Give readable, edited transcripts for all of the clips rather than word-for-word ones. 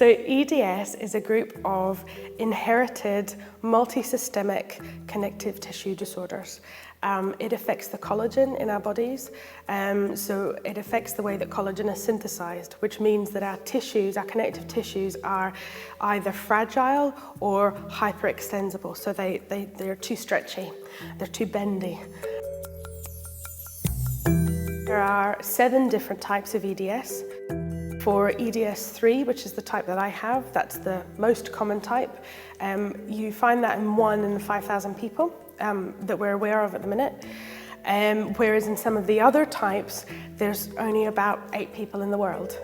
So EDS is a group of inherited multisystemic connective tissue disorders. It affects the collagen in our bodies, so it affects the way that collagen is synthesized, which means that our tissues, our connective tissues, are either fragile or hyperextensible, so they're too stretchy, they're too bendy. There are 7 different types of EDS. For EDS3, which is the type that I have, that's the most common type, you find that in 1 in 5,000 people that we're aware of at the minute. Whereas in some of the other types, there's only about 8 people in the world.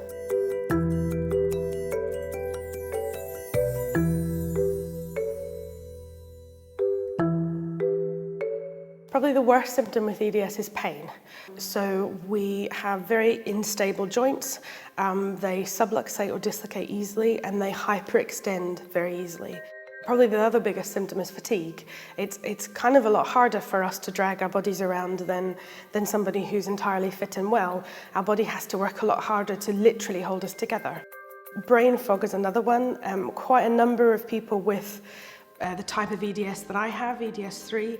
Probably the worst symptom with EDS is pain. So we have very unstable joints, they subluxate or dislocate easily, and they hyperextend very easily. Probably the other biggest symptom is fatigue. It's kind of a lot harder for us to drag our bodies around than somebody who's entirely fit and well. Our body has to work a lot harder to literally hold us together. Brain fog is another one. Quite a number of people with the type of EDS that I have, EDS3,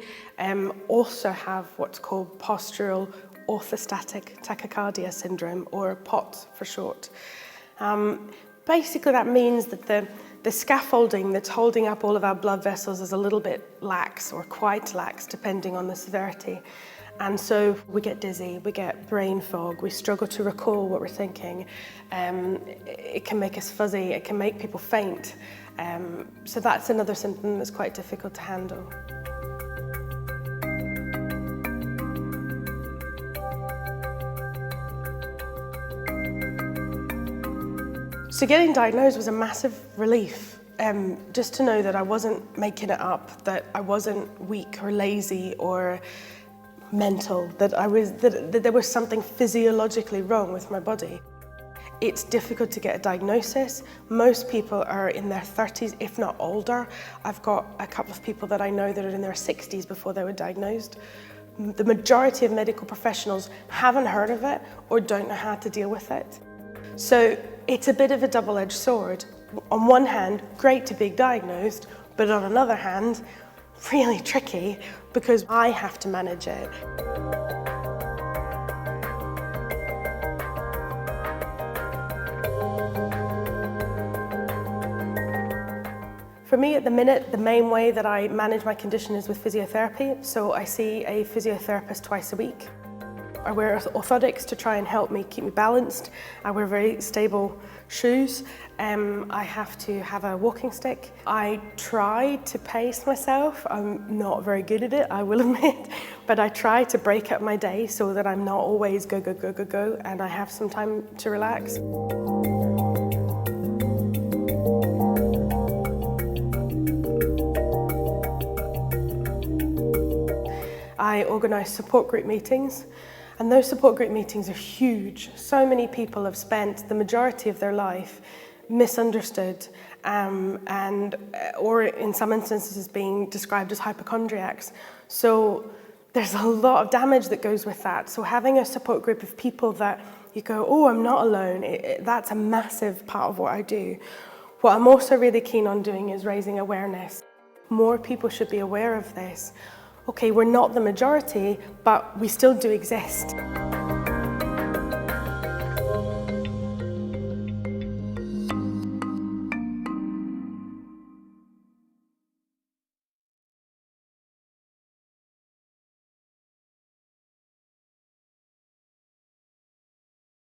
also have what's called postural orthostatic tachycardia syndrome, or POTS for short. Basically that means that the scaffolding that's holding up all of our blood vessels is a little bit lax, or quite lax, depending on the severity. And so we get dizzy, we get brain fog, we struggle to recall what we're thinking. It can make us fuzzy, it can make people faint. So that's another symptom that's quite difficult to handle. So getting diagnosed was a massive relief. Just to know that I wasn't making it up, that I wasn't weak or lazy or mental, that there was something physiologically wrong with my body. It's difficult to get a diagnosis. Most people are in their 30s, if not older. I've got a couple of people that I know that are in their 60s before they were diagnosed. The majority of medical professionals haven't heard of it or don't know how to deal with it. So it's a bit of a double-edged sword. On one hand, great to be diagnosed, but on another hand, really tricky because I have to manage it. For me at the minute, the main way that I manage my condition is with physiotherapy. So I see a physiotherapist twice a week. I wear orthotics to try and help me keep me balanced. I wear very stable shoes. I have to have a walking stick. I try to pace myself. I'm not very good at it, I will admit, but I try to break up my day so that I'm not always go, go, go, go, go, and I have some time to relax. I organise support group meetings, and those support group meetings are huge. So many people have spent the majority of their life misunderstood or in some instances being described as hypochondriacs. So there's a lot of damage that goes with that. So having a support group of people that you go, oh, I'm not alone, that's a massive part of what I do. What I'm also really keen on doing is raising awareness. More people should be aware of this. Okay, we're not the majority, but we still do exist.